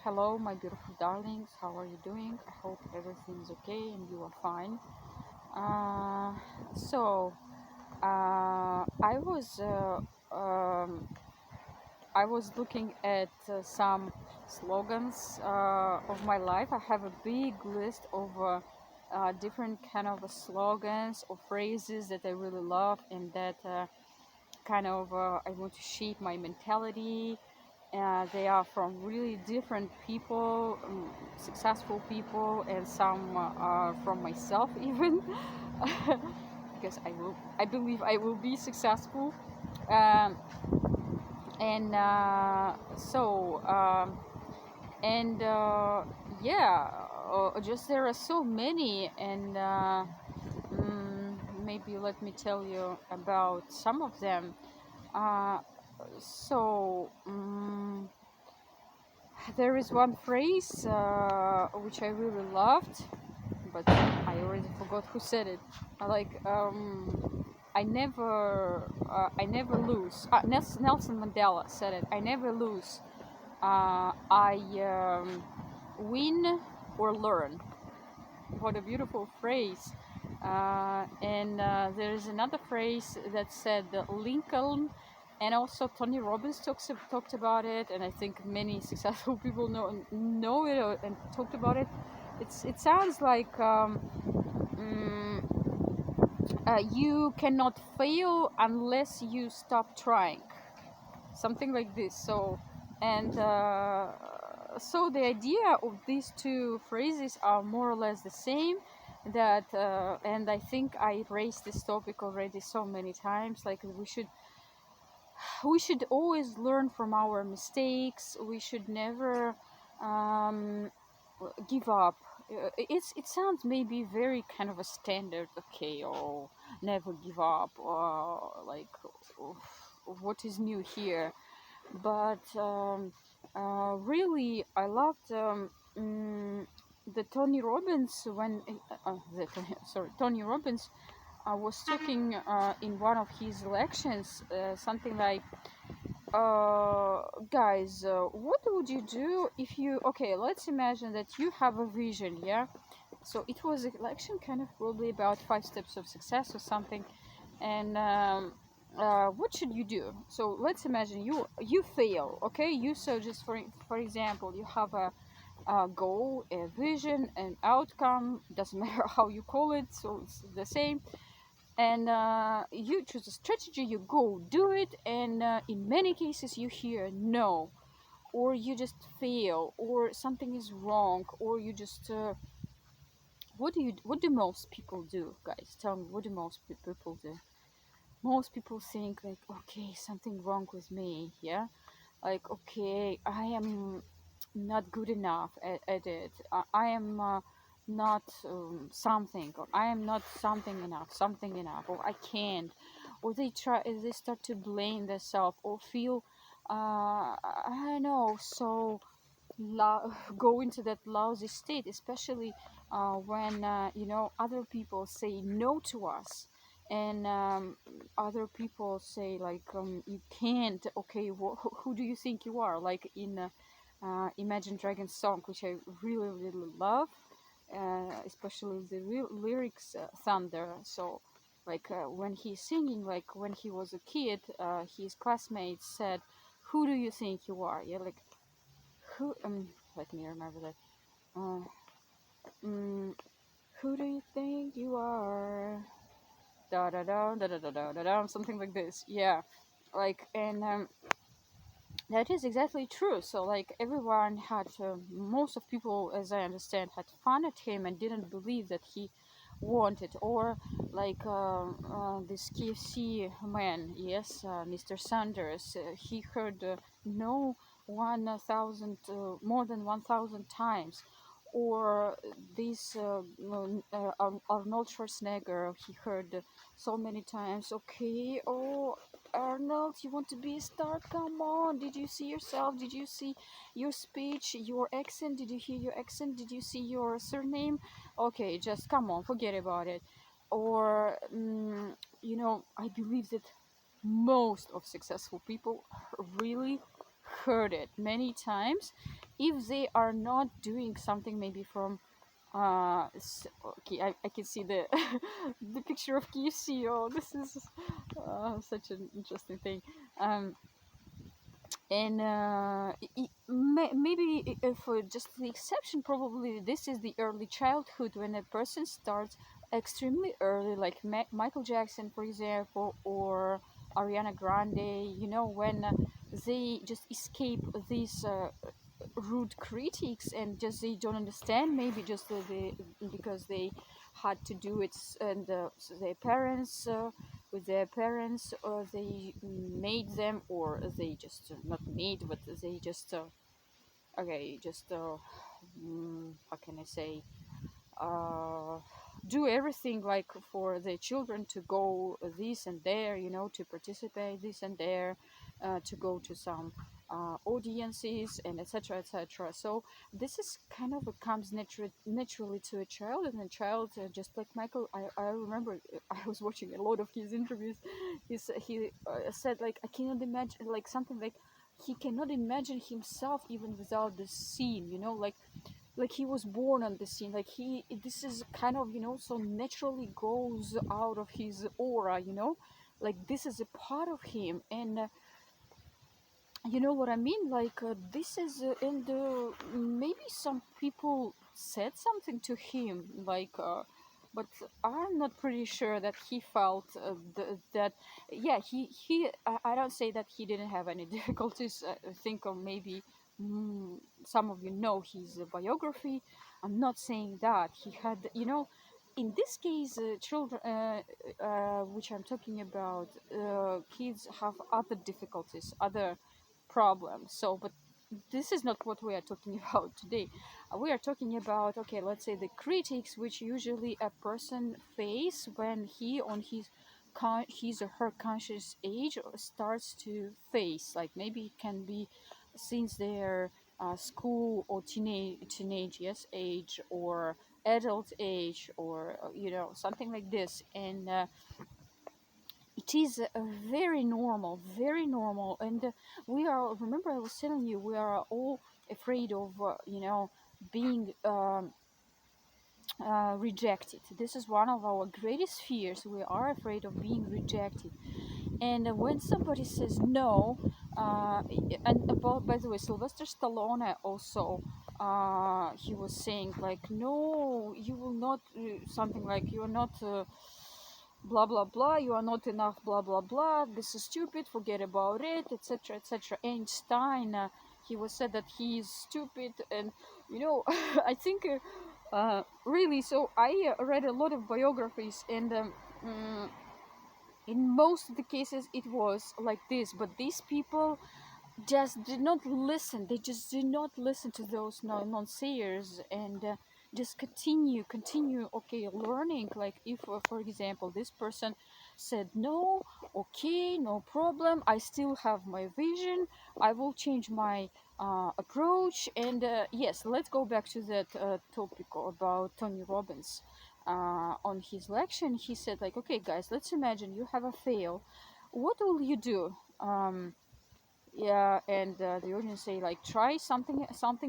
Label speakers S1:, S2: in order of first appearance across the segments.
S1: Hello, my beautiful darlings. How are you doing? I hope everything's okay and you are fine. Uh, so, I was looking at some slogans of my life. I have a big list of different kind of slogans or phrases that I really love and that I want to shape my mentality. They are from really different people, successful people, and some are from myself even, because I believe I will be successful. Um, and so and Yeah, just there are so many, and maybe let me tell you about some of them. Uh, so. There is one phrase which I really loved, but I already forgot who said it. I never lose. Nelson Mandela said it. I never lose. I win or learn. What a beautiful phrase. And there is another phrase that said that Lincoln, and also Tony Robbins talked about it, and I think many successful people know it and talked about it. It sounds like mm, you cannot fail unless you stop trying, something like this. So the idea of these two phrases are more or less the same. And I think I raised this topic already so many times. Like we should always learn from our mistakes. We should never um, give up. It sounds maybe very kind of a standard. Okay, oh, never give up. Like, what is new here? But really, I loved the Tony Robbins Tony Robbins was talking in one of his lections, something like, guys, what would you do if you, okay, let's imagine that you have a vision, yeah? So it was a lecture kind of probably about 5 steps of success or something. And what should you do? So let's imagine you fail, okay? You so just for example, you have a goal, a vision, an outcome, doesn't matter how you call it, so it's the same. And you choose a strategy, you go do it, and in many cases you hear no, or you just fail, or something is wrong, or you just what do most people do, guys? Tell me, what do most people do? Most people think like, okay, something wrong with me, yeah, like, okay, I am not good enough at it. I am not something, or I am not something enough, or I can't, or they start to blame themselves, or feel I don't know, so go into that lousy state, especially when other people say no to us, and other people say like, you can't, okay, who do you think you are, like in Imagine Dragons song, which I really really love, especially the lyrics, thunder. So like, when he's singing, like when he was a kid, his classmates said, who do you think you are, yeah, like, who let me remember that. Uh, mm, who do you think you are? Da da da da da da da da da, something like this. Yeah, like, and that is exactly true. So like, everyone had most of people, as I understand, had fun at him and didn't believe that he wanted, or like this KFC man, yes, Mr. Sanders, he heard no 1,000, more than 1,000 times, or this Arnold Schwarzenegger, he heard so many times, okay, oh, Arnold, you want to be a star? Come on. Did you see yourself? Did you see your speech, your accent? Did you hear your accent? Did you see your surname? Okay, just come on, forget about it. Or, I believe that most of successful people really heard it many times, if they are not doing something maybe from okay, I can see the the picture of KFC. Oh, this is such an interesting thing. um and maybe for just the exception, probably this is the early childhood when a person starts extremely early, like Michael Jackson, for example, or Ariana Grande, you know, when they just escape these rude critics, and just they don't understand, maybe just because they had to do it, and so their parents with their parents, or they made them, or they just not made, but they just okay, just how can I say, uh, do everything like for the children to go this and there, you know, to participate this and there, to go to some audiences, and etc etc. So this is kind of comes naturally to a child, and a child, just like Michael, I remember I was watching a lot of his interviews. He said like, I cannot imagine, like something like he cannot imagine himself even without the scene, you know, like he was born on the scene, like he, this is kind of, you know, so naturally goes out of his aura, you know, like this is a part of him. And you know what I mean, like this is and maybe some people said something to him, like but I'm not pretty sure that he felt that, yeah, I don't say that he didn't have any difficulties. Think of maybe, some of you know his biography. I'm not saying that he had, you know, in this case, children, which I'm talking about, kids have other difficulties, other problem. So, but this is not what we are talking about today. We are talking about, okay, let's say the critics, which usually a person face when he on his or her conscious age starts to face, like maybe it can be since their school or teenage, yes, age, or adult age, or you know, something like this. And it is very normal. And we are, remember I was telling you, we are all afraid of, you know, being rejected. This is one of our greatest fears. We are afraid of being rejected. And when somebody says no, and about, by the way, Sylvester Stallone also, he was saying like, no, you will not, something like, you are not blah blah blah, you are not enough, blah blah blah, this is stupid, forget about it, etc etc. Einstein, he was said that he is stupid. And you know, I think really, so I read a lot of biographies, and in most of the cases it was like this. But these people just did not listen. They just did not listen to those non-sayers, and just continue, okay, learning. Like if, for example, this person said no, okay, no problem, I still have my vision, I will change my approach. And yes, let's go back to that topic about Tony Robbins. On his lecture, he said like, okay guys, let's imagine you have a fail, what will you do? Yeah, and the audience say like, try something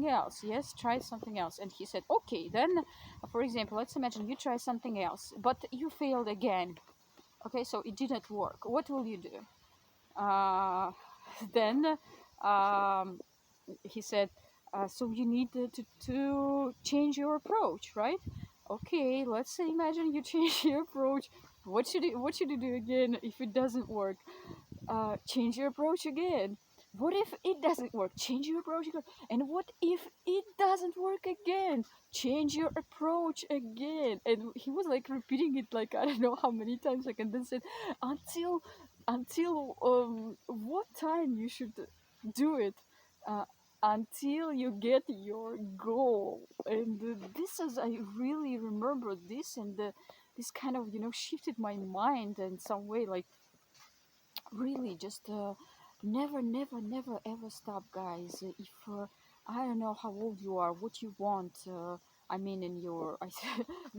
S1: else, yes, try something else. And he said, okay, then for example, let's imagine you try something else, but you failed again. Okay, so it didn't work, what will you do? uh, then um, he said, so you need to change your approach, right? Okay, let's say imagine you change your approach, what should you do again if it doesn't work? Change your approach again. What if it doesn't work? Change your approach again. And what if it doesn't work again? Change your approach again. And he was like repeating it like, I don't know how many times. Like, and then said, until what time you should do it, uh, until you get your goal. And this is, I really remember this, and this kind of, you know, shifted my mind in some way. Like, really, just never ever stop, guys. If I don't know how old you are, what you want, I mean, in your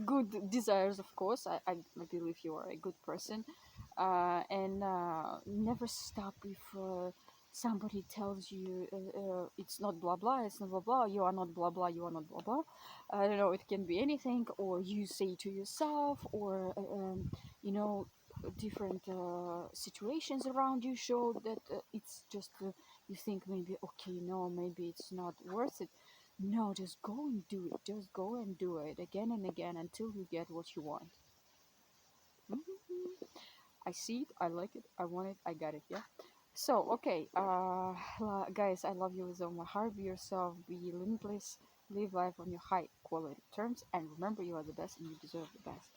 S1: good desires, of course, I believe you are a good person. And never stop if somebody tells you it's not blah blah, it's not blah blah, you are not blah blah, you are not blah blah. I don't know, it can be anything, or you say to yourself, or you know, different situations around you show that it's just you think maybe, okay, no, maybe it's not worth it. No, just go and do it. Just go and do it again and again until you get what you want. Mhm. I see it, I like it, I want it, I got it. Yeah. So, okay, guys, I love you with all my heart. Be yourself, be limitless, live life on your high quality terms, and remember, you are the best and you deserve the best.